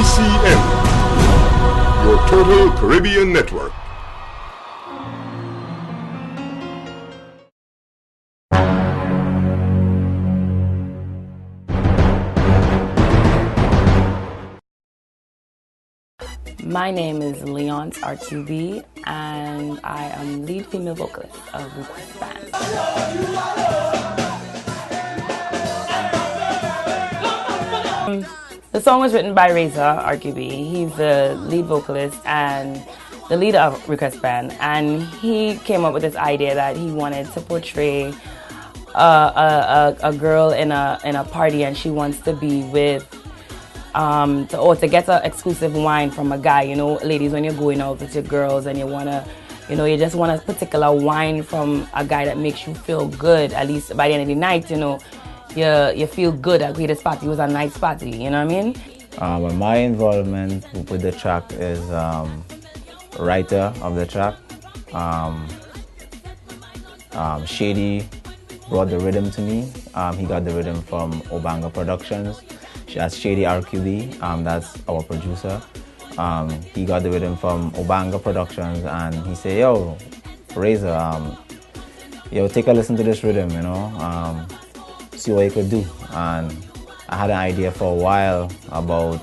TCN, your total Caribbean network. My name is Leonce RQB, and I am lead female vocalist of Request Band. The song was written by Reza RQB. He's the lead vocalist and the leader of Request Band, and he came up with this idea that he wanted to portray a girl in a party, and she wants to be with to get an exclusive wine from a guy. You know, ladies, when you're going out with your girls and you wanna, you just want a particular wine from a guy that makes you feel good. At least by the end of the night, you feel good. Okay, this party was a nice party. You know what I mean? My involvement with the track is writer of the track. Shady brought the rhythm to me. He got the rhythm from Obanga Productions. That's Shady RQB, that's our producer. He got the rhythm from Obanga Productions, and he said, yo, Reza, take a listen to this rhythm, see what you could do. And I had an idea for a while about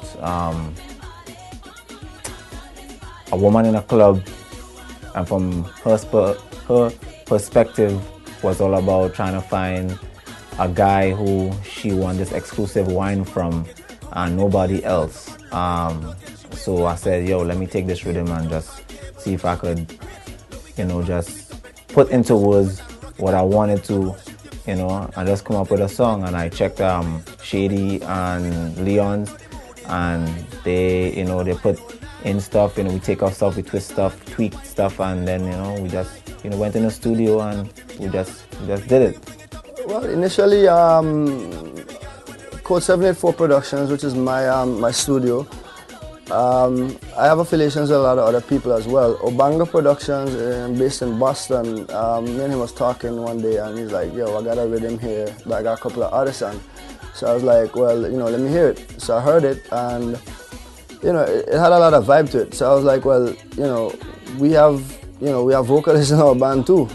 a woman in a club, and from her perspective was all about trying to find a guy who she won this exclusive wine from and nobody else. So I said, yo, let me take this rhythm and just see if I could, just put into words what I wanted to, and just come up with a song. And I checked Shady and Leonce, and they, they put in stuff, we take off stuff, we twist stuff, tweak stuff, and then, we just, went in the studio and we just did it. Well, initially, Code 784 Productions, which is my studio. I have affiliations with a lot of other people as well. Obanga Productions, based in Boston. Me and him was talking one day, and he's like, "Yo, I got a rhythm here that I got a couple of artists on." So I was like, "Well, let me hear it." So I heard it, and it had a lot of vibe to it. So I was like, "Well, we have." We have vocalists in our band too,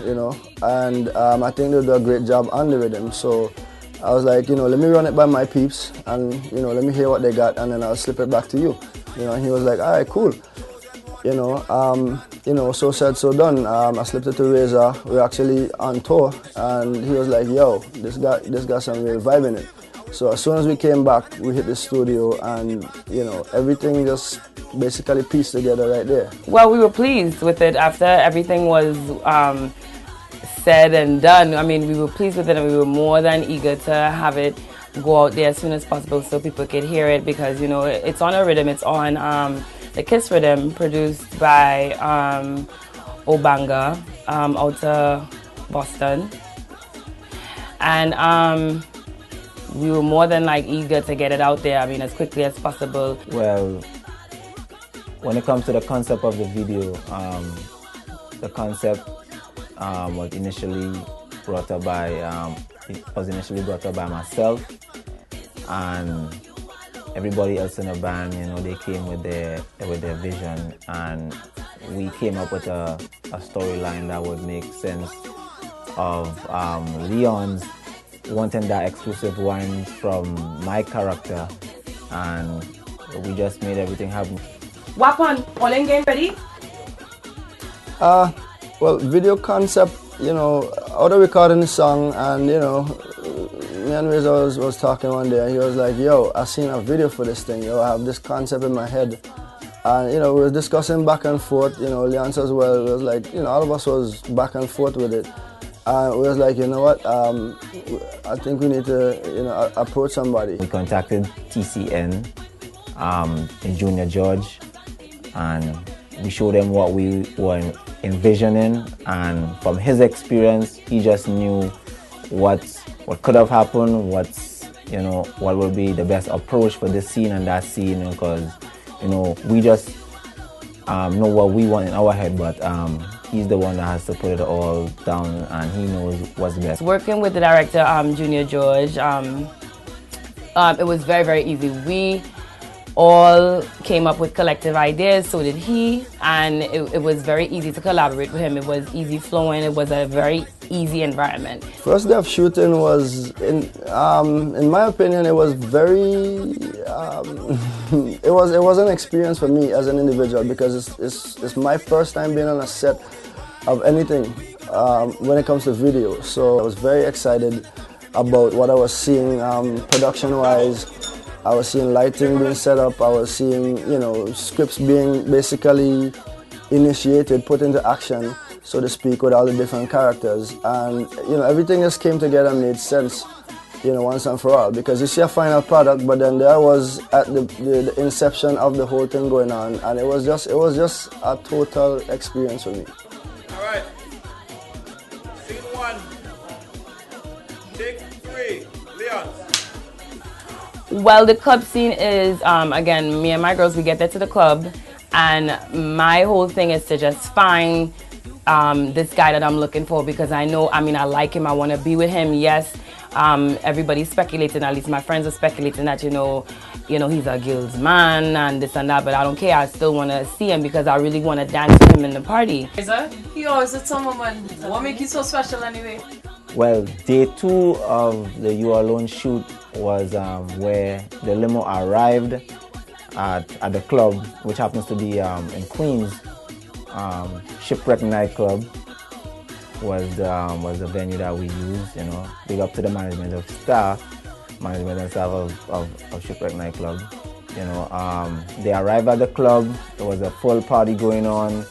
and I think they do a great job on the rhythm. So I was like, let me run it by my peeps, and let me hear what they got, and then I'll slip it back to you. And he was like, all right, cool. So said, so done. I slipped it to Reza. We're actually on tour, and he was like, yo, this got some real vibe in it. So as soon as we came back, we hit the studio, and everything just basically pieced together right there. Well, we were pleased with it after everything was said and done. I mean, we were pleased with it, and we were more than eager to have it go out there as soon as possible so people could hear it, because it's on a rhythm. It's on the Kiss rhythm, produced by Obanga out of Boston, and we were more than eager to get it out there, as quickly as possible. Well, when it comes to the concept of the video, the concept was initially brought up by myself and everybody else in the band. They came with their vision, and we came up with a storyline that would make sense of Leonce wanting that exclusive wine from my character, and we just made everything happen. Wapon, all in game ready? Well, video concept, out of recording the song, and me and Reza was talking one day, and he was like, yo, I seen a video for this thing, I have this concept in my head. And we were discussing back and forth, Leonce as well. It was like, all of us was back and forth with it. And we was like, you know what, I think we need to, approach somebody. We contacted TCN, and Junior George, and we showed him what we were envisioning, and from his experience, he just knew what could have happened, what would be the best approach for this scene and that scene, because we just know what we want in our head, but he's the one that has to put it all down, and he knows what's best. Working with the director, Junior George, it was very, very easy. all came up with collective ideas, so did he, and it was very easy to collaborate with him. It was easy flowing, it was a very easy environment. First day of shooting was, in my opinion, it was very, it was an experience for me as an individual, because it's my first time being on a set of anything when it comes to video. So I was very excited about what I was seeing production-wise. I was seeing lighting being set up. I was seeing, you know, scripts being basically initiated, put into action, so to speak, with all the different characters. And, you know, everything just came together and made sense, you know, once and for all. Because you see a final product, but then there was at the inception of the whole thing going on, and it was just a total experience for me. All right. Scene 1. Take 3. Leon. Well, the club scene is, again, me and my girls, we get there to the club, and my whole thing is to just find this guy that I'm looking for, because I know, I like him, I want to be with him. Yes, everybody's speculating, at least my friends are speculating that, you know, he's a girl's man and this and that, but I don't care. I still want to see him because I really want to dance with him in the party. He always a summer man. What makes you so special anyway? Well, day 2 of the You Alone shoot was where the limo arrived at the club, which happens to be in Queens. Shipwreck Nightclub was the venue that we used. You know, big up to the management and staff of Shipwreck Nightclub. You know, they arrived at the club. There was a full party going on.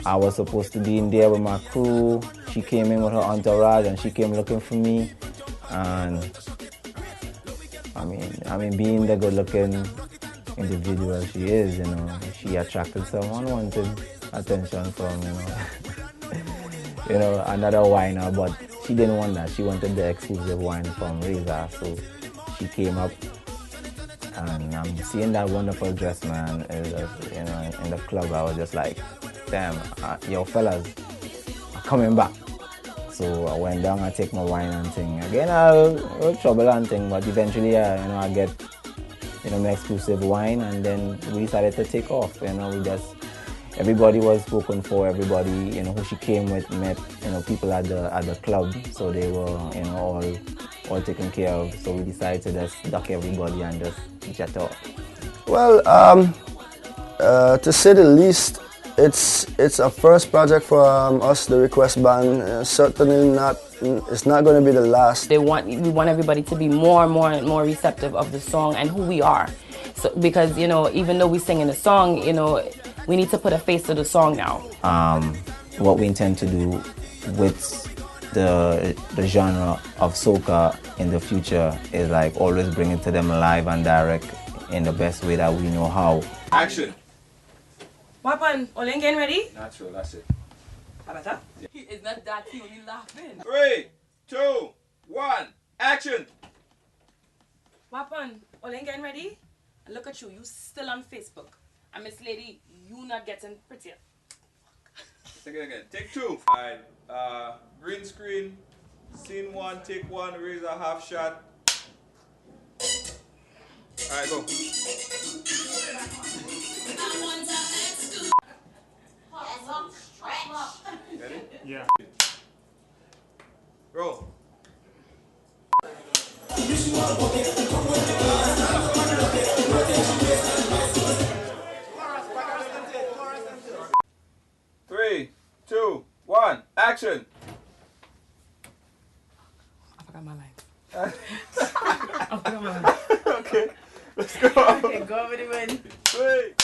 I was supposed to be in there with my crew. She came in with her entourage and she came looking for me. And I mean, being the good-looking individual she is, you know, she attracted someone, wanted attention from, another whiner, but she didn't want that. She wanted the exclusive wine from Razor, so she came up, and seeing that wonderful dress, man, in the club, I was just like, damn, yo fellas, I'm coming back. So I went down, I take my wine and thing. Again, I'll trouble and thing, but eventually, I get, my exclusive wine, and then we decided to take off. Everybody was spoken for. Everybody, who she came with, met, people at the club, so they were, all taken care of. So we decided to just duck everybody and just jet off. Well, to say the least, it's a first project for us, the Request Band. Certainly not. It's not going to be the last. We want everybody to be more and more receptive of the song and who we are. So because even though we sing in the song, we need to put a face to the song now. What we intend to do with the genre of soca in the future is like always bring it to them live and direct in the best way that we know how. Action. What happened? Olen getting ready? Natural, that's it. Abata? He is not that, he only laughing. 3, 2, 1, action. What happened? Olen getting ready? And look at you still on Facebook. And Miss Lady, you not getting prettier. Take it again. Take 2. Alright, green screen, scene 1, take 1, Razor half shot. Alright, go. Ready? Yeah. Roll. Three, 2, 1, action. I forgot my line. Okay, let's go. Okay, go over the win. 3.